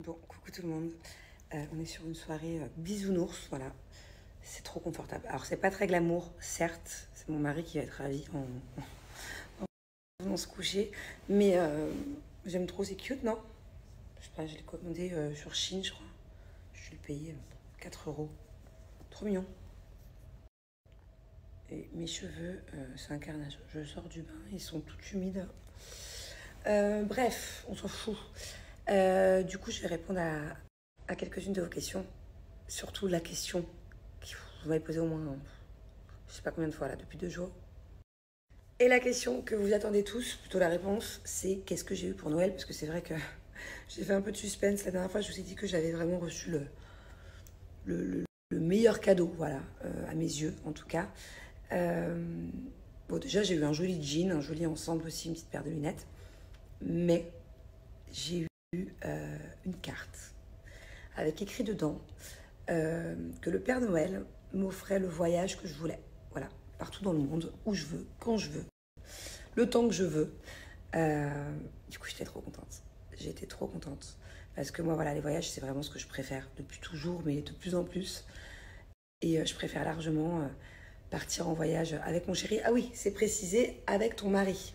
Bon, coucou tout le monde. On est sur une soirée bisounours, voilà. C'est trop confortable. Alors, c'est pas très glamour, certes. C'est mon mari qui va être ravi en venant se coucher. Mais j'aime trop, c'est cute, non? Je sais pas, je l'ai commandé sur Chine, je crois. Je vais le payer 4 euros. Trop mignon. Et mes cheveux, c'est un carnage. Je sors du bain, ils sont tout humides. Bref, on s'en fout. Du coup, je vais répondre à quelques-unes de vos questions. Surtout la question que vous m'avez posée au moins, je sais pas combien de fois là, depuis 2 jours. Et la question que vous attendez tous, plutôt la réponse, c'est qu'est-ce que j'ai eu pour Noël? Parce que c'est vrai que j'ai fait un peu de suspense. La dernière fois, je vous ai dit que j'avais vraiment reçu le meilleur cadeau, voilà, à mes yeux en tout cas. Bon, déjà, j'ai eu un joli jean, un joli ensemble aussi, une petite paire de lunettes. Mais j'ai eu une carte avec écrit dedans que le Père Noël m'offrait le voyage que je voulais. Voilà, partout dans le monde, où je veux, quand je veux, le temps que je veux. Du coup, j'étais trop contente. J'étais trop contente. Parce que moi, voilà, les voyages, c'est vraiment ce que je préfère depuis toujours, mais de plus en plus. Et je préfère largement partir en voyage avec mon chéri. Ah oui, c'est précisé, avec ton mari.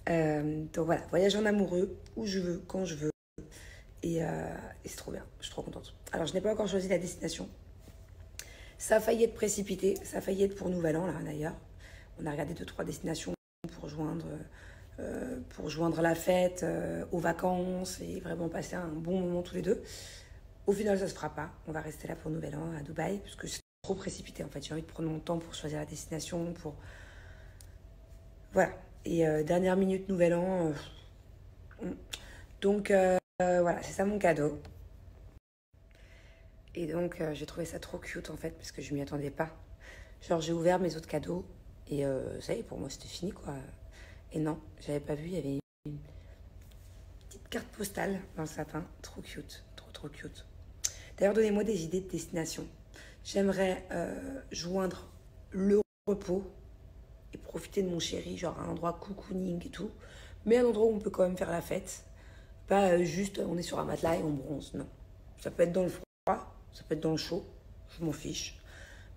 Donc voilà, voyage en amoureux, où je veux, quand je veux. Et c'est trop bien, je suis trop contente. Alors, je n'ai pas encore choisi la destination. Ça a failli être précipité, ça a failli être pour Nouvel An, là, d'ailleurs. On a regardé 2-3 destinations pour joindre la fête aux vacances et vraiment passer un bon moment tous les deux. Au final, ça ne se fera pas. On va rester là pour Nouvel An à Dubaï, parce que c'est trop précipité, en fait. J'ai envie de prendre mon temps pour choisir la destination, pour... Voilà. Et dernière minute, Nouvel An. Donc, voilà, c'est ça mon cadeau. Et donc, j'ai trouvé ça trop cute, en fait, parce que je m'y attendais pas. Genre, j'ai ouvert mes autres cadeaux, et ça y est, pour moi, c'était fini, quoi. Et non, j'avais pas vu, il y avait une petite carte postale dans le sapin. Trop cute, trop, trop cute. D'ailleurs, donnez-moi des idées de destination. J'aimerais joindre le repos et profiter de mon chéri, genre un endroit cocooning et tout, mais un endroit où on peut quand même faire la fête. Pas juste on est sur un matelas et on bronze, non. Ça peut être dans le froid, ça peut être dans le chaud, je m'en fiche.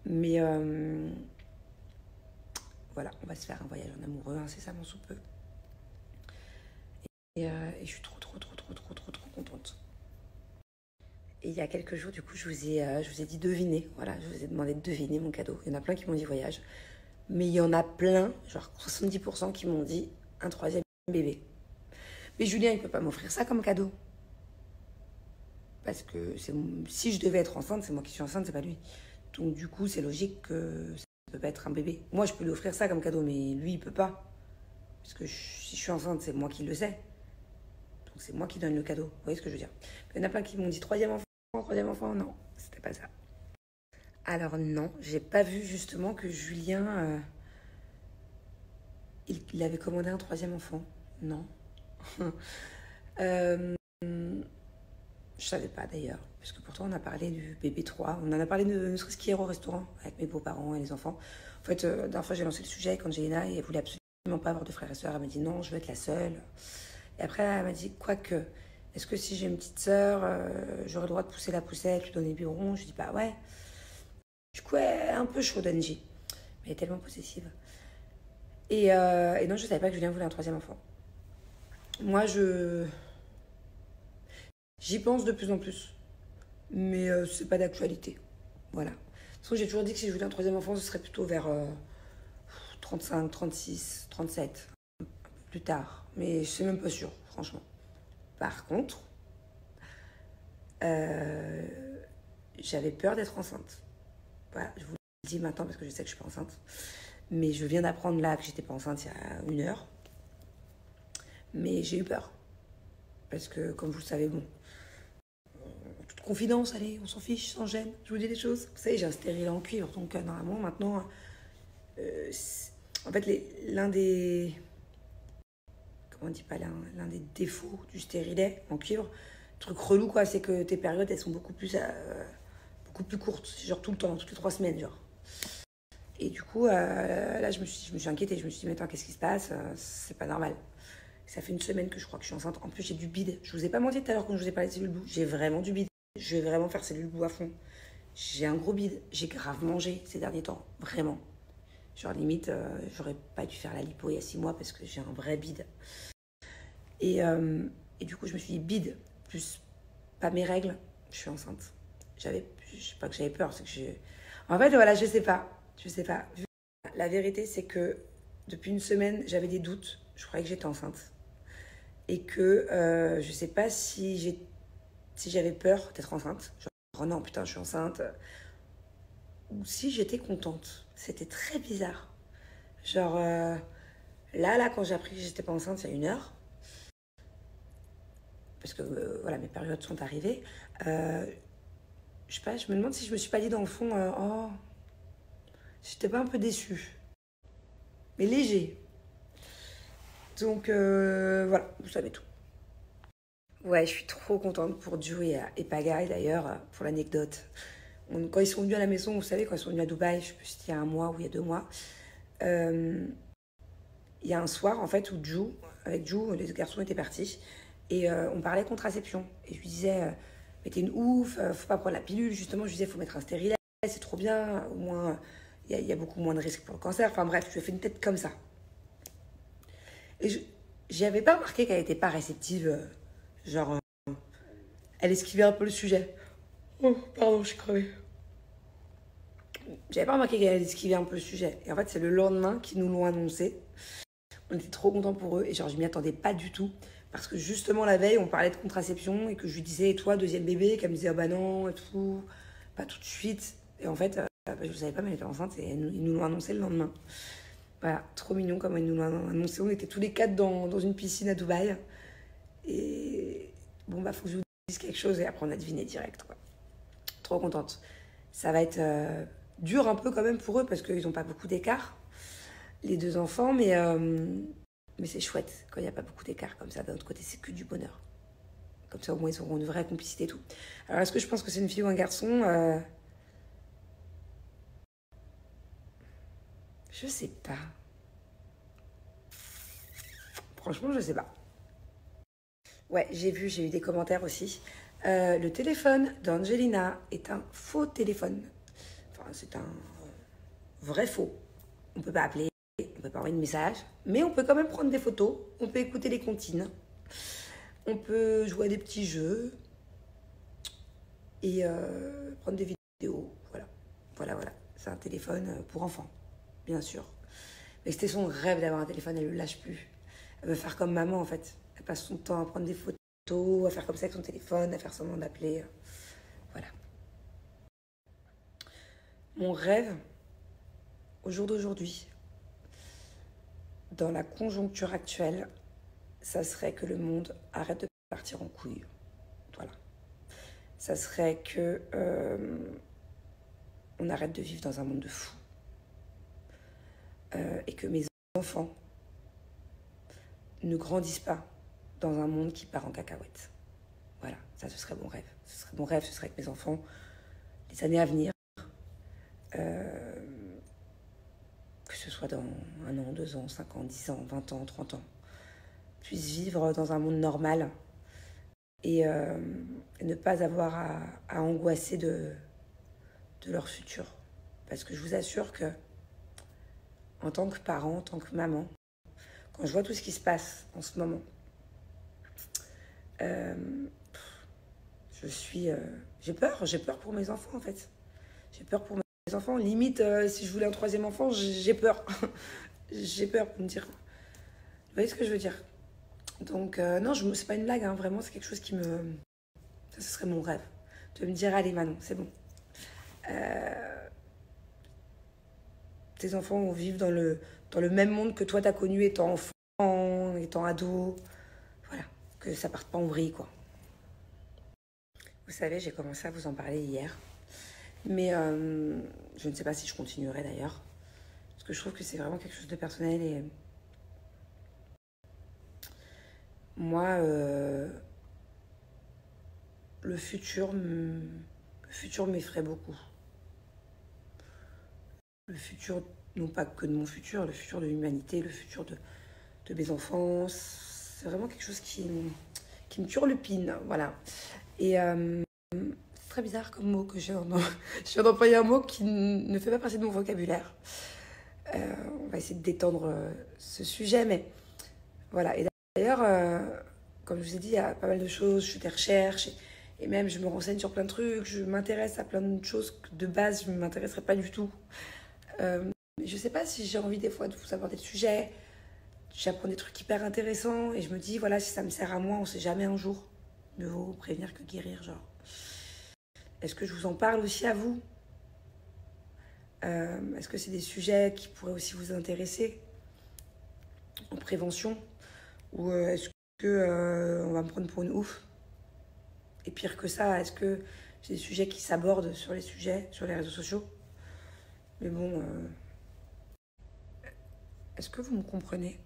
Mais voilà, on va se faire un voyage en amoureux, incessamment sous peu. Et je suis trop, trop, trop, trop, trop, trop, trop contente. Et il y a quelques jours, du coup, je vous ai dit deviner. Voilà, je vous ai demandé de deviner mon cadeau. Il y en a plein qui m'ont dit voyage. Mais il y en a plein, genre 70% qui m'ont dit un 3e bébé. Mais Julien, il ne peut pas m'offrir ça comme cadeau. Parce que si je devais être enceinte, c'est moi qui suis enceinte, c'est pas lui. Donc du coup, c'est logique que ça ne peut pas être un bébé. Moi, je peux lui offrir ça comme cadeau, mais lui, il peut pas. Parce que si je suis enceinte, c'est moi qui le sais. Donc c'est moi qui donne le cadeau. Vous voyez ce que je veux dire? Il y en a plein qui m'ont dit 3e enfant, non, c'était pas ça. Alors non, j'ai pas vu justement que Julien, il avait commandé un 3e enfant. Non. Je savais pas d'ailleurs, parce que pourtant on a parlé du bébé 3, on en a parlé ne serait-ce qu'hier au restaurant avec mes beaux-parents et les enfants. En fait, la dernière fois j'ai lancé le sujet avec Angelina et elle voulait absolument pas avoir de frères et sœurs. Elle m'a dit non, je veux être la seule. Et après elle m'a dit quoique, est-ce que si j'ai une petite sœur, j'aurais le droit de pousser la poussette, lui donner le biberon? Je dis bah ouais. Du coup elle est un peu chaude Angie, mais elle est tellement possessive. Et non, je savais pas que Julien voulait un 3e enfant. Moi j'y pense de plus en plus. Mais c'est pas d'actualité. Voilà. De toute façon, j'ai toujours dit que si je voulais un 3e enfant, ce serait plutôt vers 35, 36, 37, un peu plus tard. Mais je suis même pas sûre, franchement. Par contre, j'avais peur d'être enceinte. Voilà, je vous le dis maintenant parce que je sais que je suis pas enceinte. Mais je viens d'apprendre là que j'étais pas enceinte il y a 1 heure. Mais j'ai eu peur. Parce que, comme vous le savez, bon, toute confidence, allez, on s'en fiche, sans gêne, je vous dis les choses. Vous savez, j'ai un stérilet en cuivre, donc normalement, maintenant, en fait, l'un des... Comment on dit pas l'un des défauts du stérilet en cuivre, truc relou, quoi, c'est que tes périodes, elles sont beaucoup plus courtes. C'est genre tout le temps, toutes les 3 semaines, genre. Et du coup, là, je me suis inquiétée. Je me suis dit, mais attends, qu'est-ce qui se passe? C'est pas normal. Ça fait une semaine que je crois que je suis enceinte. En plus, j'ai du bide. Je vous ai pas menti tout à l'heure quand je vous ai parlé de cellules bout. J'ai vraiment du bide. Je vais vraiment faire cellules bout à fond. J'ai un gros bide. J'ai grave mangé ces derniers temps. Vraiment. Genre limite, j'aurais pas dû faire la lipo il y a 6 mois parce que j'ai un vrai bide. Et du coup, je me suis dit bide plus pas mes règles. Je suis enceinte. Je sais pas que j'avais peur, c'est que en fait, voilà, je sais pas. Je sais pas. La vérité, c'est que depuis une semaine, j'avais des doutes. Je croyais que j'étais enceinte. Et que je sais pas si j'avais peur d'être enceinte. Genre, oh non, putain, je suis enceinte. Ou si j'étais contente. C'était très bizarre. Genre, là, quand j'ai appris que j'étais pas enceinte, il y a 1 heure, parce que voilà, mes périodes sont arrivées, je sais pas, je me demande si je me suis pas dit dans le fond, oh, j'étais pas un peu déçue. Mais léger. Donc, voilà, vous savez tout. Ouais, je suis trop contente pour Joe et Pagaï d'ailleurs, pour l'anecdote. Quand ils sont venus à la maison, vous savez, quand ils sont venus à Dubaï, je sais plus si c'était il y a 1 mois ou il y a 2 mois, il y a un soir en fait où avec Joe, les garçons étaient partis et on parlait contraception. Et je lui disais, mais t'es une ouf, faut pas prendre la pilule. Justement, je lui disais, faut mettre un stérilet, c'est trop bien, au moins il y a beaucoup moins de risques pour le cancer. Enfin bref, je lui ai fait une tête comme ça. Et j'y avais pas remarqué qu'elle était pas réceptive, genre elle esquivait un peu le sujet. Oh, pardon, je suis crevée. J'avais pas remarqué qu'elle esquivait un peu le sujet. Et en fait, c'est le lendemain qu'ils nous l'ont annoncé. On était trop contents pour eux et genre je m'y attendais pas du tout. Parce que justement la veille, on parlait de contraception et que je lui disais, et toi, deuxième bébé, qu'elle me disait, ah bah non, et tout, pas tout de suite. Et en fait, je ne savais pas, mais elle était enceinte et ils nous l'ont annoncé le lendemain. Voilà, trop mignon comme ils nous l'ont annoncé. On était tous les 4 dans une piscine à Dubaï. Et bon, bah, faut que je vous dise quelque chose et après on a deviné direct, quoi. Trop contente. Ça va être dur un peu quand même pour eux parce qu'ils n'ont pas beaucoup d'écart, les 2 enfants, mais c'est chouette quand il n'y a pas beaucoup d'écart comme ça. D'un autre côté, c'est que du bonheur. Comme ça, au moins, ils auront une vraie complicité et tout. Alors, est-ce que je pense que c'est une fille ou un garçon Je sais pas. Franchement, je sais pas. Ouais, j'ai eu des commentaires aussi. Le téléphone d'Angelina est un faux téléphone. Enfin, c'est un vrai faux. On peut pas appeler, on peut pas envoyer de message, mais on peut quand même prendre des photos, on peut écouter les comptines, on peut jouer à des petits jeux et prendre des vidéos. Voilà, voilà. C'est un téléphone pour enfants, bien sûr. Mais c'était son rêve d'avoir un téléphone, elle le lâche plus. Elle veut faire comme maman en fait. Elle passe son temps à prendre des photos, à faire comme ça avec son téléphone, à faire semblant d'appeler. Voilà. Mon rêve, au jour d'aujourd'hui, dans la conjoncture actuelle, ça serait que le monde arrête de partir en couille. Voilà. Ça serait que on arrête de vivre dans un monde de fous. Et que mes enfants ne grandissent pas dans un monde qui part en cacahuète. Voilà, ça ce serait mon rêve. Mon rêve, ce serait que mes enfants, les années à venir, que ce soit dans 1 an, 2 ans, 5 ans, 10 ans, 20 ans, 30 ans, puissent vivre dans un monde normal et ne pas avoir à angoisser de leur futur. Parce que je vous assure que, en tant que parent, en tant que maman, quand je vois tout ce qui se passe en ce moment, j'ai peur pour mes enfants en fait. J'ai peur pour mes enfants. Limite, si je voulais un 3e enfant, j'ai peur. J'ai peur pour me dire. Vous voyez ce que je veux dire? Donc, non, c'est pas une blague, hein, vraiment, c'est quelque chose qui me. Ça, ce serait mon rêve. De me dire, allez, Manon, c'est bon. Tes enfants vont vivre dans le même monde que toi, t'as connu étant enfant, étant ado. Voilà, que ça parte pas en vrille, quoi. Vous savez, j'ai commencé à vous en parler hier. Mais je ne sais pas si je continuerai d'ailleurs. Parce que je trouve que c'est vraiment quelque chose de personnel et moi, le futur m'effraie beaucoup. Le futur, non pas que de mon futur, le futur de l'humanité, le futur de mes enfants, C'est vraiment quelque chose qui me turlupine, voilà. Et c'est très bizarre comme mot que je viens d'employer un mot qui ne fait pas partie de mon vocabulaire. On va essayer de détendre ce sujet, mais voilà. Et d'ailleurs, comme je vous ai dit, il y a pas mal de choses, je fais des recherches, et même je me renseigne sur plein de trucs, je m'intéresse à plein de choses que de base, je ne m'intéresserais pas du tout. Je ne sais pas si j'ai envie des fois de vous aborder le sujet. J'apprends des trucs hyper intéressants, et je me dis, voilà, si ça me sert à moi, on ne sait jamais un jour. Mieux vaut prévenir que guérir, genre. Est-ce que je vous en parle aussi à vous? Est-ce que c'est des sujets qui pourraient aussi vous intéresser en prévention? Ou est-ce que on va me prendre pour une ouf? Et pire que ça, est-ce que c'est des sujets qui s'abordent sur les réseaux sociaux? Mais bon, est-ce que vous me comprenez?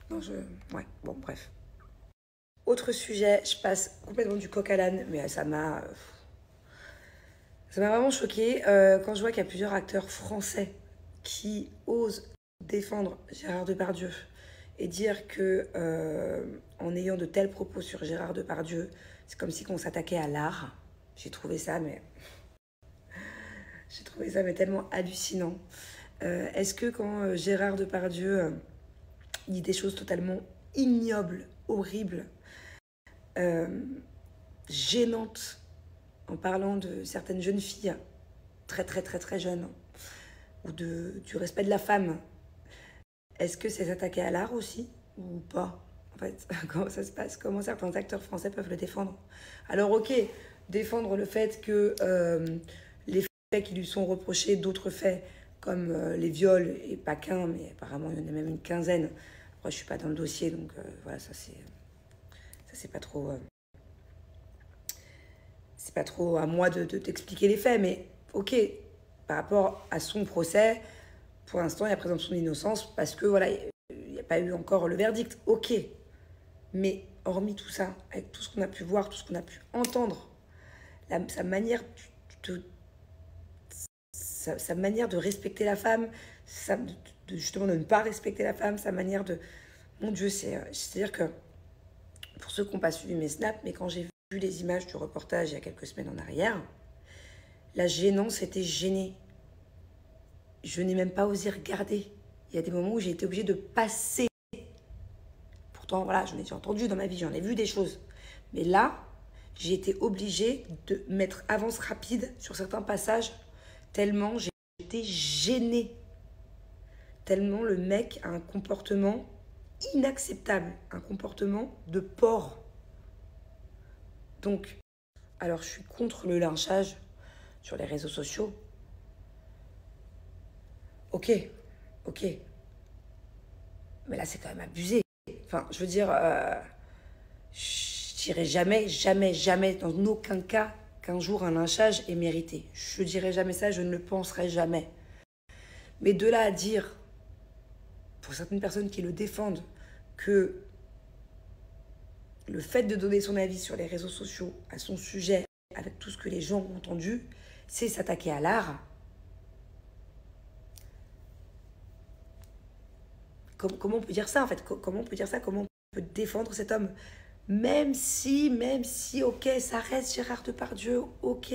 Non, ouais, bon, bref. Autre sujet, je passe complètement du coq à l'âne, mais ça m'a vraiment choquée quand je vois qu'il y a plusieurs acteurs français qui osent défendre Gérard Depardieu et dire que en ayant de tels propos sur Gérard Depardieu, c'est comme si on s'attaquait à l'art. J'ai trouvé ça mais tellement hallucinant. Est-ce que quand Gérard Depardieu dit des choses totalement ignobles, horribles, gênantes, en parlant de certaines jeunes filles très très très très jeunes, ou du respect de la femme, est-ce que c'est s'attaquer à l'art aussi ou pas? En fait, comment ça se passe? Comment certains acteurs français peuvent le défendre? Alors ok, défendre le fait que les faits qui lui sont reprochés, d'autres faits comme les viols, et pas qu'un, mais apparemment il y en a même une quinzaine. Après je suis pas dans le dossier, donc voilà, ça c'est pas trop... c'est pas trop à moi de t'expliquer les faits, mais ok, par rapport à son procès, pour l'instant, il y a présomption d'innocence parce que voilà, il n'y a pas eu encore le verdict. Ok, mais hormis tout ça, avec tout ce qu'on a pu voir, tout ce qu'on a pu entendre, sa manière sa manière de respecter la femme, justement de ne pas respecter la femme, sa manière de... Mon Dieu, c'est-à-dire que, pour ceux qui n'ont pas suivi mes snaps, mais quand j'ai vu les images du reportage il y a quelques semaines en arrière, la gênance était gênée. Je n'ai même pas osé regarder. Il y a des moments où j'ai été obligée de passer. Pourtant, voilà, j'en ai déjà entendu dans ma vie, j'en ai vu des choses. Mais là, j'ai été obligée de mettre avance rapide sur certains passages, tellement j'ai été gênée. Tellement le mec a un comportement inacceptable, un comportement de porc. Donc, alors je suis contre le lynchage sur les réseaux sociaux. Ok. Mais là, c'est quand même abusé. Enfin, je veux dire, je dirais jamais, dans aucun cas, qu'un jour un lynchage est mérité. Je dirais jamais ça, je ne le penserai jamais. Mais de là à dire, pour certaines personnes qui le défendent, que le fait de donner son avis sur les réseaux sociaux à son sujet, avec tout ce que les gens ont entendu, c'est s'attaquer à l'art. Comment on peut dire ça, en fait? Comment on peut dire ça? Comment on peut défendre cet homme? Même si, ok, ça reste Gérard Depardieu, ok,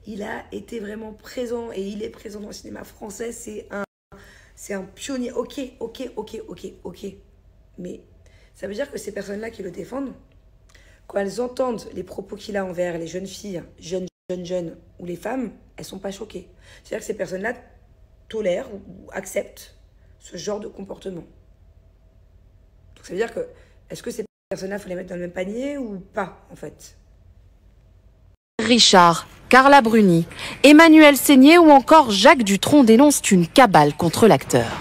il a été vraiment présent et il est présent dans le cinéma français, c'est un pionnier, ok. Mais ça veut dire que ces personnes-là qui le défendent, quand elles entendent les propos qu'il a envers les jeunes filles, jeunes, ou les femmes, elles sont pas choquées. C'est-à-dire que ces personnes-là tolèrent ou acceptent ce genre de comportement. Donc ça veut dire que, est-ce que ces personnes-là, il faut les mettre dans le même panier ou pas, en fait? Richard, Carla Bruni, Emmanuel Seigné ou encore Jacques Dutronc dénoncent une cabale contre l'acteur.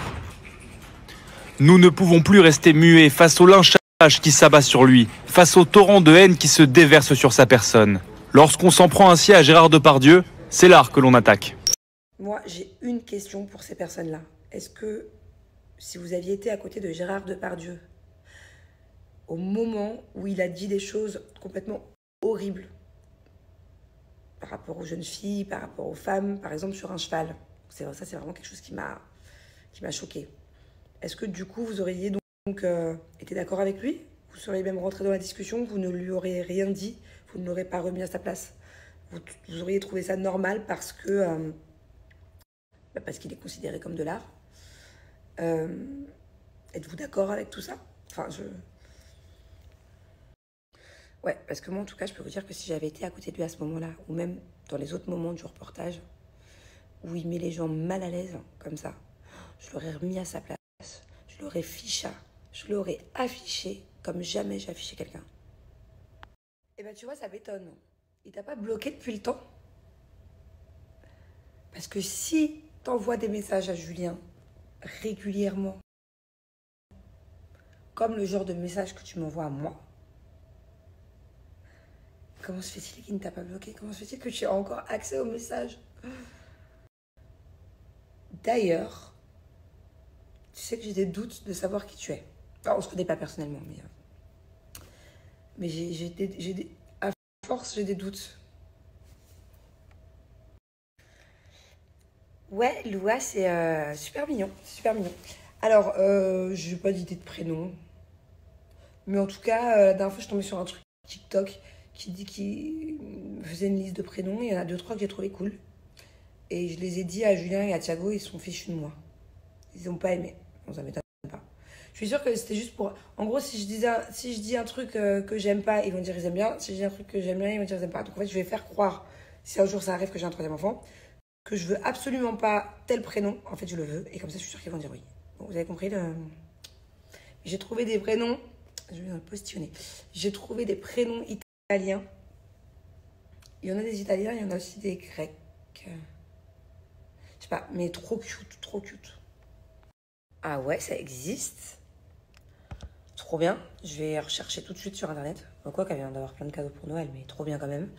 Nous ne pouvons plus rester muets face au lynchage qui s'abat sur lui, face au torrent de haine qui se déverse sur sa personne. Lorsqu'on s'en prend ainsi à Gérard Depardieu, c'est l'art que l'on attaque. Moi, j'ai une question pour ces personnes-là. Est-ce que, si vous aviez été à côté de Gérard Depardieu, au moment où il a dit des choses complètement horribles, par rapport aux jeunes filles, par rapport aux femmes, par exemple sur un cheval, ça c'est vraiment quelque chose qui m'a choquée. Est-ce que du coup vous auriez donc était d'accord avec lui. Vous seriez même rentré dans la discussion, vous ne lui auriez rien dit, vous ne l'aurez pas remis à sa place. Vous auriez trouvé ça normal parce que parce qu'il est considéré comme de l'art. Êtes-vous d'accord avec tout ça? Enfin, Ouais, parce que moi, en tout cas, je peux vous dire que si j'avais été à côté de lui à ce moment-là, ou même dans les autres moments du reportage, où il met les gens mal à l'aise, comme ça, je l'aurais remis à sa place, je l'aurais je l'aurais affiché comme jamais j'ai affiché quelqu'un. Et ben tu vois, ça m'étonne. Il t'a pas bloqué depuis le temps? Parce que si t'envoies des messages à Julien régulièrement, comme le genre de message que tu m'envoies à moi, comment se fait-il qu'il ne t'a pas bloqué? Comment se fait-il que tu aies encore accès aux messages? D'ailleurs, tu sais que j'ai des doutes de savoir qui tu es. Enfin, on se connaît pas personnellement, mais à force, j'ai des doutes. Ouais, Loua, c'est super mignon, super mignon. Alors, j'ai pas d'idée de prénom, mais en tout cas, la dernière fois, je suis tombée sur un truc TikTok qui faisait une liste de prénoms. Il y en a 2-3 que j'ai trouvé cool. Et je les ai dit à Julien et à Thiago, ils se sont fichus de moi. Ils n'ont pas aimé. Bon, ça m'étonne pas. Je suis sûre que c'était juste pour... En gros, si je dis un truc que j'aime pas, ils vont dire ils aiment bien. Si je dis un truc que j'aime bien, ils vont dire ils aiment pas. Donc en fait, je vais faire croire, si un jour ça arrive que j'ai un troisième enfant, que je veux absolument pas tel prénom. En fait, je le veux. Et comme ça, je suis sûre qu'ils vont dire oui. Bon, vous avez compris le... J'ai trouvé des prénoms... Je vais le positionner. J'ai trouvé des prénoms italiens. Il y en a des italiens, il y en a aussi des grecs. Je sais pas, mais trop cute, trop cute. Ah ouais, ça existe. Trop bien. Je vais rechercher tout de suite sur internet. Quoi qu'elle vient d'avoir plein de cadeaux pour Noël, mais trop bien quand même.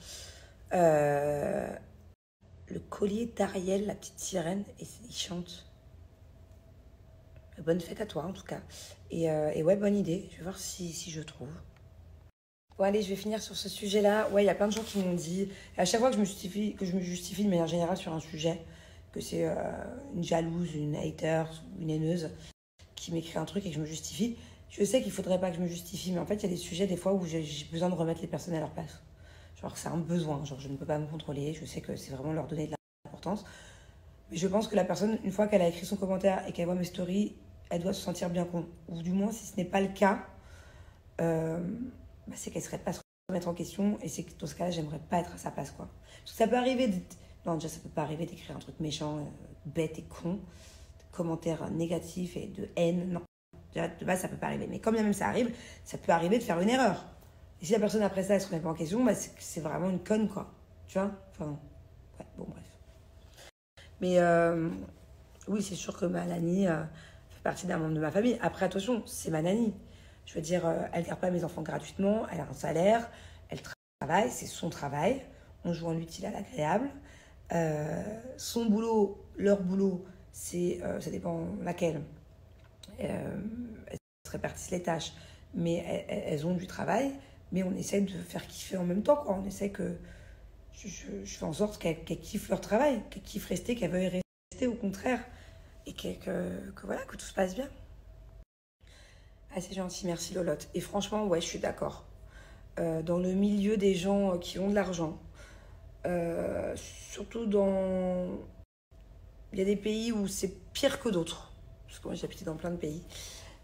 Le collier d'Ariel, la petite sirène, et il chante. Bonne fête à toi en tout cas. Et ouais, bonne idée. Je vais voir si je trouve. Bon allez, je vais finir sur ce sujet-là. Ouais, il y a plein de gens qui m'ont dit, et à chaque fois que je me justifie de manière générale sur un sujet, que c'est une jalouse, une hater, une haineuse qui m'écrit un truc et que je me justifie, je sais qu'il faudrait pas que je me justifie, mais en fait, il y a des sujets des fois où j'ai besoin de remettre les personnes à leur place. Genre, c'est un besoin. Genre, je ne peux pas me contrôler. Je sais que c'est vraiment leur donner de l'importance. Mais je pense que la personne, une fois qu'elle a écrit son commentaire et qu'elle voit mes stories, elle doit se sentir bien con. Ou du moins, si ce n'est pas le cas, c'est qu'elle ne serait pas se remettre en question. Et c'est que dans ce cas-là, j'aimerais pas être à sa place, quoi. Parce que ça peut arriver non, déjà, ça peut pas arriver d'écrire un truc méchant, bête et con, de commentaires négatifs et de haine. Non. Déjà, de base, ça peut pas arriver. Mais quand bien même ça arrive, ça peut arriver de faire une erreur. Et si la personne après ça, elle se remet pas en question, c'est vraiment une conne, quoi. Tu vois? Enfin, ouais, bon, bref. Mais oui, c'est sûr que ma nanny fait partie d'un membre de ma famille. Après, attention, c'est ma nanny. Je veux dire, elle garde pas mes enfants gratuitement, elle a un salaire, elle travaille, c'est son travail. On joue en l'utile à l'agréable. Son boulot, leur boulot, ça dépend laquelle. Elles se répartissent les tâches, mais elles ont du travail. Mais on essaie de faire kiffer en même temps, quoi. On essaie que... Je fais en sorte qu'elles kiffent leur travail, qu'elles kiffent rester, qu'elles veuillent rester au contraire. Et voilà, que tout se passe bien. Ah, c'est gentil, merci Lolotte. Et franchement, ouais, je suis d'accord. Dans le milieu des gens qui ont de l'argent, surtout dans... Il y a des pays où c'est pire que d'autres. Parce que moi, j'ai habité dans plein de pays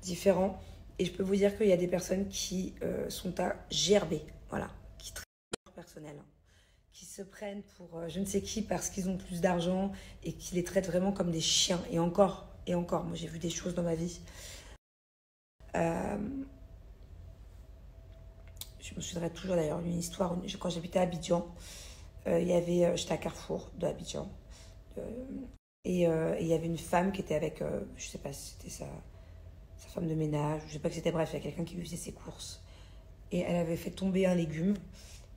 différents. Et je peux vous dire qu'il y a des personnes qui sont à gerber. Voilà. Qui traitent leur personnel. Qui se prennent pour je ne sais qui parce qu'ils ont plus d'argent et qui les traitent vraiment comme des chiens. Et encore. Moi, j'ai vu des choses dans ma vie. Je me souviendrai toujours d'ailleurs d'une histoire. Quand j'habitais à Abidjan, j'étais à Carrefour de Abidjan. Et il y avait une femme qui était avec, je sais pas si c'était sa femme de ménage, je sais pas que c'était, bref, il y a quelqu'un qui lui faisait ses courses. Et elle avait fait tomber un légume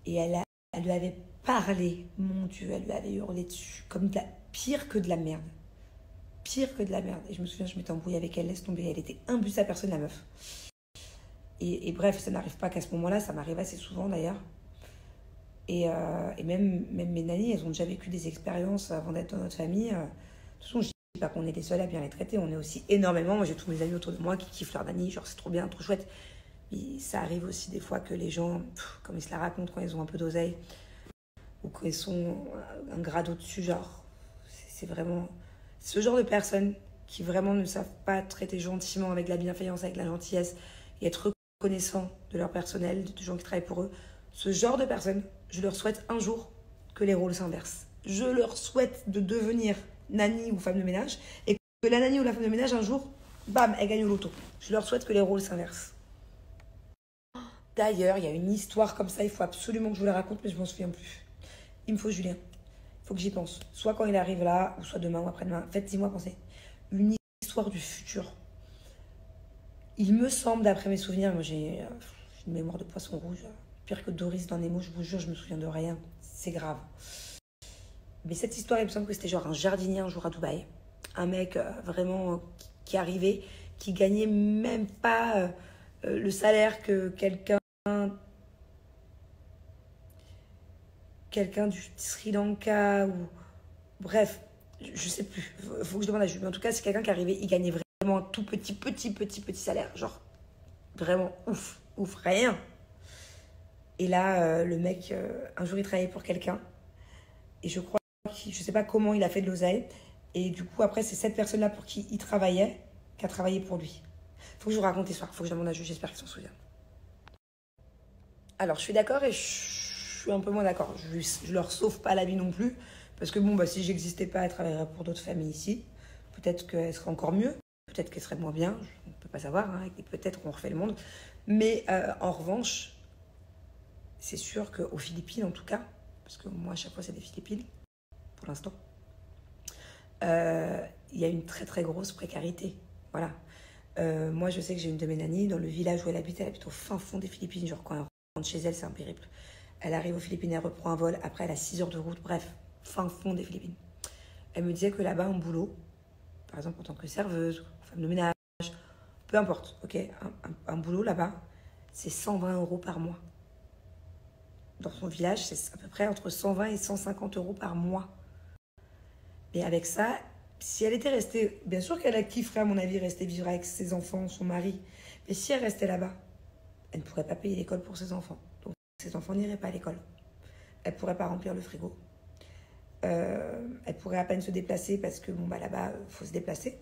et elle lui avait parlé, mon Dieu, elle lui avait hurlé dessus, comme pire que de la merde. Pire que de la merde. Et je me souviens, je m'étais embrouillée avec elle, laisse tomber, elle était imbue sa personne, la meuf. Et bref, ça n'arrive pas qu'à ce moment-là, ça m'arrive assez souvent d'ailleurs. Et même mes nannies, elles ont déjà vécu des expériences avant d'être dans notre famille. De toute façon, dis pas qu'on est les seuls à bien les traiter, on est aussi énormément. Moi, j'ai tous mes amis autour de moi qui kiffent leur nanny, genre c'est trop bien, trop chouette. Mais ça arrive aussi des fois que les gens, comme ils se la racontent quand ils ont un peu d'oseille, ou quand ils sont un grade au-dessus, genre, c'est vraiment ce genre de personnes qui vraiment ne savent pas traiter gentiment, avec la bienveillance, avec la gentillesse, et être reconnaissant de leur personnel, de gens qui travaillent pour eux. Ce genre de personnes, je leur souhaite un jour que les rôles s'inversent. Je leur souhaite de devenir nanny ou femme de ménage, et que la nanny ou la femme de ménage, un jour, bam, elle gagne au loto. Je leur souhaite que les rôles s'inversent. D'ailleurs, il y a une histoire comme ça, il faut absolument que je vous la raconte, mais je m'en souviens plus. Il me faut Julien. Il faut que j'y pense. Soit quand il arrive là, ou soit demain ou après-demain. Faites-y-moi penser. Une histoire du futur. Il me semble, d'après mes souvenirs, moi j'ai une mémoire de poisson rouge. Pire que Doris dans Nemo, je vous jure, je me souviens de rien. C'est grave. Mais cette histoire, il me semble que c'était genre un jardinier un jour à Dubaï. Un mec vraiment qui arrivait, qui gagnait même pas le salaire que quelqu'un du Sri Lanka ou... Bref, je sais plus. Faut que je demande à Jules. Mais en tout cas, c'est quelqu'un qui arrivait, il gagnait vraiment un tout petit salaire. Genre, vraiment ouf, rien. Et là, le mec, un jour, il travaillait pour quelqu'un. Et je crois je sais pas comment il a fait de l'oseille. Et du coup, après, c'est cette personne-là pour qui il travaillait, qui a travaillé pour lui. Faut que je vous raconte l'histoire. Faut que je demande à Jules, j'espère qu'il s'en souvient. Alors, je suis d'accord et je suis un peu moins d'accord. Je leur sauve pas la vie non plus. Parce que bon, bah, si j'existais pas, elle travaillerait pour d'autres familles ici. Peut-être qu'elle serait encore mieux. Peut-être qu'elle serait moins bien. On ne peut pas savoir. Hein, et peut-être qu'on refait le monde. Mais en revanche, c'est sûr qu'aux Philippines, en tout cas, parce que moi, à chaque fois, c'est des Philippines, pour l'instant, il y a une très grosse précarité. Voilà. Moi, je sais que j'ai une de mes nannies dans le village où elle habite au fin fond des Philippines. Genre, quand elle rentre chez elle, c'est un périple. Elle arrive aux Philippines, elle reprend un vol. Après, elle a 6 heures de route. Bref, fin fond des Philippines. Elle me disait que là-bas, un boulot, par exemple en tant que serveuse, femme de ménage, peu importe, ok, un boulot là-bas, c'est 120 € par mois. Dans son village, c'est à peu près entre 120 et 150 € par mois. Et avec ça, si elle était restée, bien sûr qu'elle kifferait à mon avis rester vivre avec ses enfants, son mari, mais si elle restait là-bas, elle ne pourrait pas payer l'école pour ses enfants. Donc ses enfants n'iraient pas à l'école. Elle ne pourrait pas remplir le frigo. Elle pourrait à peine se déplacer parce que bon, bah, là-bas, il faut se déplacer.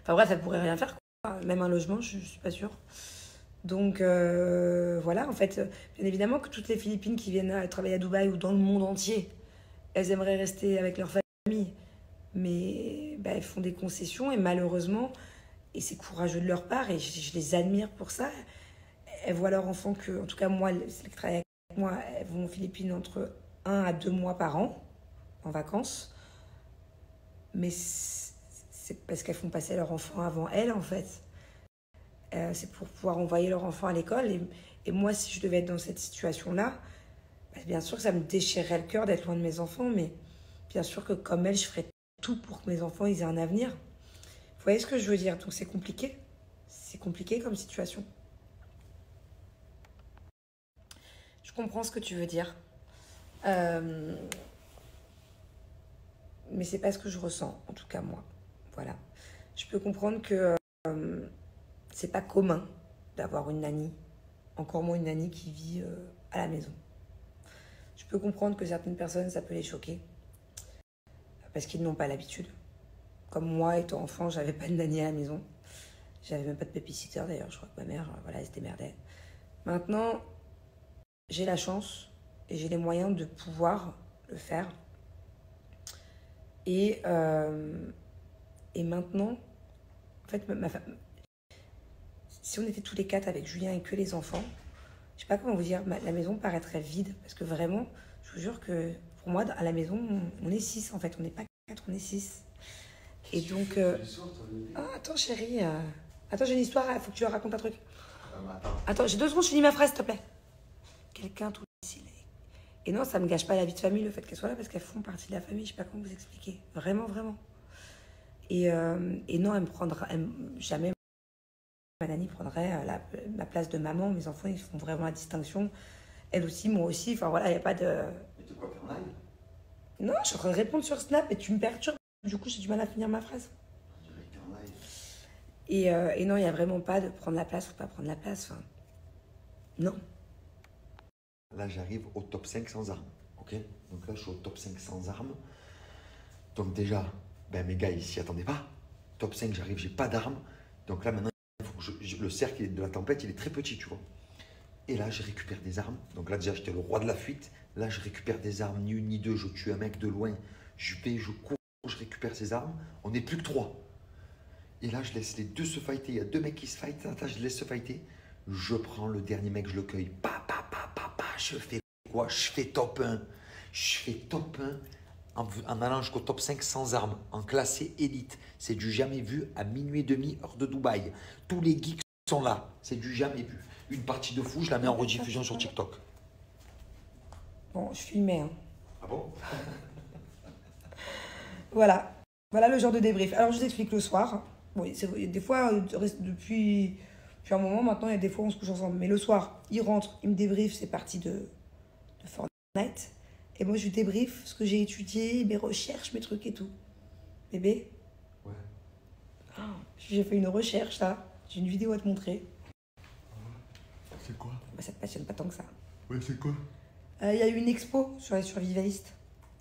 Enfin bref, elle pourrait rien faire, quoi. Même un logement, je ne suis pas sûre. Donc voilà, en fait, bien évidemment que toutes les Philippines qui viennent travailler à Dubaï ou dans le monde entier, elles aimeraient rester avec leur famille. Mais bah, elles font des concessions et malheureusement, et c'est courageux de leur part et je les admire pour ça, elles voient leur enfant que, en tout cas moi, celles qui travaillent avec moi, elles vont aux Philippines entre 1 à 2 mois par an, en vacances. Mais c'est parce qu'elles font passer leur enfant avant elles, en fait. C'est pour pouvoir envoyer leur enfant à l'école. Et moi, si je devais être dans cette situation-là, bah, bien sûr que ça me déchirerait le cœur d'être loin de mes enfants, mais bien sûr que comme elles, je ferais tout pour que mes enfants ils aient un avenir. Vous voyez ce que je veux dire? Donc c'est compliqué. C'est compliqué comme situation. Je comprends ce que tu veux dire. Mais c'est pas ce que je ressens, en tout cas moi. Voilà. Je peux comprendre que c'est pas commun d'avoir une nanny, encore moins une nanny qui vit à la maison. Je peux comprendre que certaines personnes, ça peut les choquer, parce qu'ils n'ont pas l'habitude. Comme moi, étant enfant, j'avais pas de nanny à la maison. J'avais même pas de babysitter d'ailleurs, je crois que ma mère, voilà, elle se démerdait. Maintenant, j'ai la chance et j'ai les moyens de pouvoir le faire. Et maintenant, en fait, si on était tous les 4 avec Julien et que les enfants, je sais pas comment vous dire, la maison paraîtrait vide. Parce que vraiment, je vous jure que pour moi, à la maison, on est 6 en fait. On n'est pas 4, on est 6. Et donc... attends chérie, attends, j'ai une histoire, il faut que tu leur racontes un truc. Attends, j'ai 2 secondes, je finis ma phrase, s'il te plaît. Quelqu'un tout ici. Et non, ça me gâche pas la vie de famille, le fait qu'elles soient là, parce qu'elles font partie de la famille, je sais pas comment vous expliquer. Vraiment. Et non, jamais ma nanny prendrait ma place de maman. Mes enfants, ils font vraiment la distinction. Elle aussi, moi aussi. Enfin voilà, il n'y a pas de... Mais tu quoi, Pernal? Non, je suis en train de répondre sur Snap et tu me perturbes Du coup, j'ai du mal à finir ma phrase. On dirait que t'es en live. Et non, il n'y a vraiment pas de prendre la place ou pas prendre la place. Enfin, non. Là, j'arrive au top 5 sans armes. Ok? Donc là, je suis au top 5 sans armes. Donc déjà, ben, mes gars, ils s'y attendaient pas. Top 5, j'arrive, j'ai pas d'armes. Donc là, maintenant, il faut que le cercle de la tempête, il est très petit, tu vois. Et là, je récupère des armes. Donc là, déjà, j'étais le roi de la fuite. Là, je récupère des armes, ni une ni deux. Je tue un mec de loin. Je vais, je cours, je récupère ses armes. On n'est plus que 3. Et là, je laisse les deux se fighter. Il y a 2 mecs qui se fightent. Attends, je les laisse se fighter. Je prends le dernier mec, je le cueille. Je fais quoi? Je fais top 1. Je fais top 1 en allant jusqu'au top 5 sans armes, en classé élite. C'est du jamais vu à minuit et demi, heure de Dubaï. Tous les geeks sont là. C'est du jamais vu. Une partie de fou, je la mets en rediffusion sur TikTok. Bon, je filmais. Hein. Ah bon? Voilà. Voilà le genre de débrief. Alors, je vous explique le soir. Bon, des fois, depuis un moment maintenant, il y a des fois où on se couche ensemble. Mais le soir, il rentre, il me débrief ses parties de Fortnite. Et moi, je lui débrief ce que j'ai étudié, mes recherches, mes trucs et tout. Bébé? Ouais. Oh, j'ai fait une recherche, là. J'ai une vidéo à te montrer. C'est quoi? Bah, ça te passionne pas tant que ça. Ouais, c'est quoi? Il y a eu une expo sur les survivalistes.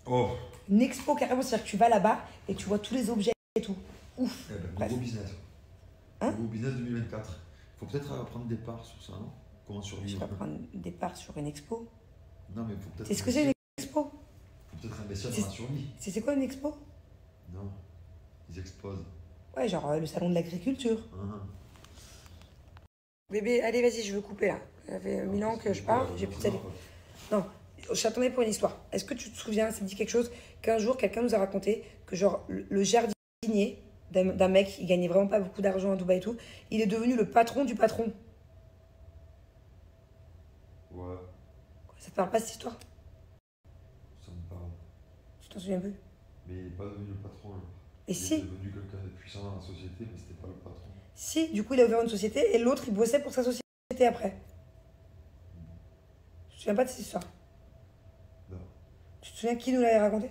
Oh! Une expo carrément, c'est-à-dire que tu vas là-bas et tu vois tous les objets et tout. Ouf. Eh ben, Bref. nouveau business. Hein? Nouveau business 2024. Il faut peut-être prendre des parts sur ça, non? Comment Je survivre? vais prendre des parts sur une expo. Non, mais il faut peut-être. C'est ce que c'est une expo? Faut peut-être investir dans la survie. C'est quoi une expo? Non. Ils exposent. Ouais, genre le salon de l'agriculture. Hein. Bébé, allez, vas-y, je veux couper là. Ça fait 1000 ans que je parle, j'ai plus de salive. Non, je t'attendais pour une histoire. Est-ce que tu te souviens, ça me dit quelque chose, qu'un jour, quelqu'un nous a raconté que genre le jardinier d'un mec, il gagnait vraiment pas beaucoup d'argent à Dubaï et tout, il est devenu le patron du patron. Ouais, Ça te parle pas cette histoire? ça me parle. Tu t'en souviens plus? Mais il n'est pas devenu le patron. Là. Et Il si? est devenu quelqu'un de puissant dans la société, mais c'était pas le patron. Si, du coup, il a ouvert une société et l'autre, il bossait pour sa société après. Tu te souviens pas de cette histoire? Non. Tu te souviens qui nous l'avait raconté?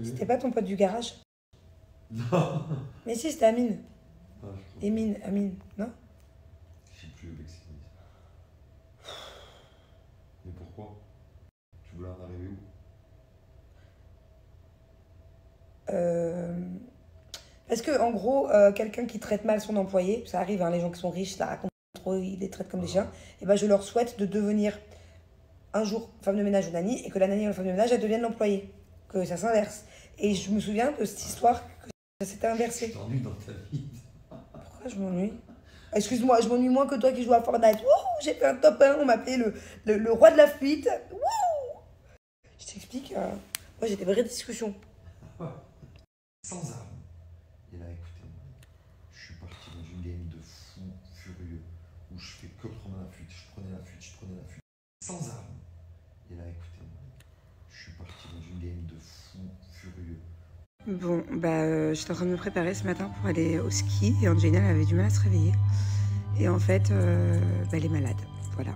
C'était pas ton pote du garage? Non. Mais si, c'était Amine. Ah, je crois. Amine, non? Je sais plus avec ce qu'il dit. Mais pourquoi? Tu voulais en arriver où? Parce que, en gros, quelqu'un qui traite mal son employé, ça arrive, hein, les gens qui sont riches, ça raconte trop, ils les traitent comme des chiens, et ben je leur souhaite de devenir un jour femme de ménage ou nanny, et que la nanny ou la femme de ménage, elle devienne l'employé, que ça s'inverse. Et je me souviens de cette histoire, que ça s'était inversé. Tu t'ennuies dans ta vie. Pourquoi je m'ennuie? Excuse-moi, je m'ennuie moins que toi qui joues à Fortnite. Wouh, j'ai fait un top 1, on m'appelait le roi de la fuite. Wouh. Je t'explique, moi j'ai des vraies discussions. Sans armes. Et là, écoutez-moi, je suis parti dans une game de fou furieux où je fais que prendre la fuite. Je prenais la fuite. Sans armes. Et là, écoutez-moi, je suis parti dans une game de fou furieux. Bon, j'étais en train de me préparer ce matin pour aller au ski et Angelina elle avait du mal à se réveiller. Et en fait, elle est malade. Voilà.